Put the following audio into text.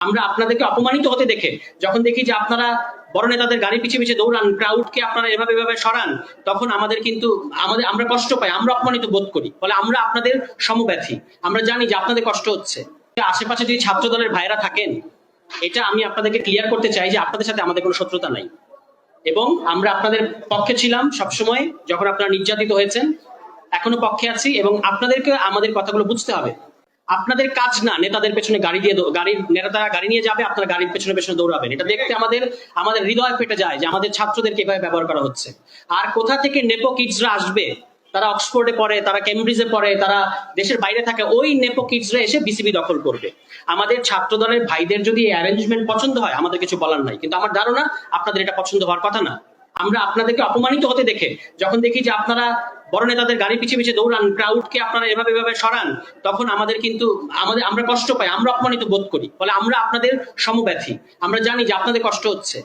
আমরা আপনাদেরকে অপমানিত হতে দেখে যখন দেখি যে আপনারা বড় নেতাদের গাড়ি পিছিয়ে পিছিয়ে দৌড়ান, ক্রাউডকে আপনারা এভাবে এভাবে সরান, তখন আমাদের কিন্তু আমরা কষ্ট পাই, আমরা অপমানিত বোধ করি। ফলে আমরা আপনাদের সমব্যথী, আমরা জানি যে আপনাদের কষ্ট হচ্ছে। আশেপাশে যদি ছাত্র দলের ভাইরা থাকেন, এটা আমি আপনাদেরকে ক্লিয়ার করতে চাই যে আপনাদের সাথে আমাদের কোনো শত্রুতা নাই, এবং আমরা আপনাদের পক্ষে ছিলাম সবসময় যখন আপনারা নির্যাতিত হয়েছেন, এখনো পক্ষে আছি। এবং আপনাদেরকে আমাদের কথাগুলো বুঝতে হবে। আপনাদের কাজ না নেতাদের পেছনে নেতারা গাড়ি নিয়ে যাবে, আপনারা গাড়ির পেছনে পেছনে দৌড়াবেন। এটা দেখতে আমাদের আমাদের হৃদয় ফেটে যায় যে আমাদের ছাত্রদেরকে এভাবে ব্যবহার করা হচ্ছে। আর কোথা থেকে নেপো কিডসরা আসবে, তারা অক্সফোর্ডে পড়ে, তারা কেমব্রিজে পড়ে, তারা দেশের বাইরে থাকে, ওই নেপো কিডসরা এসে বিসিবি দখল করবে। আমাদের ছাত্র দলের ভাইদের যদি এই অ্যারেঞ্জমেন্ট পছন্দ হয়, আমাদের কিছু বলার নাই, কিন্তু আমার ধারণা আপনাদের এটা পছন্দ হওয়ার কথা না। আমরা আপনাদেরকে অপমানিত হতে দেখে যখন দেখি যে আপনারা বড় নেতাদের গাড়ি পিছিয়ে পিছিয়ে দৌড়ান, ক্রাউডকে আপনারা এভাবে এভাবে সরান, তখন আমাদের কিন্তু আমরা কষ্ট পাই, আমরা অপমানিত বোধ করি। ফলে আমরা আপনাদের সমব্যথী, আমরা জানি যে আপনাদের কষ্ট হচ্ছে।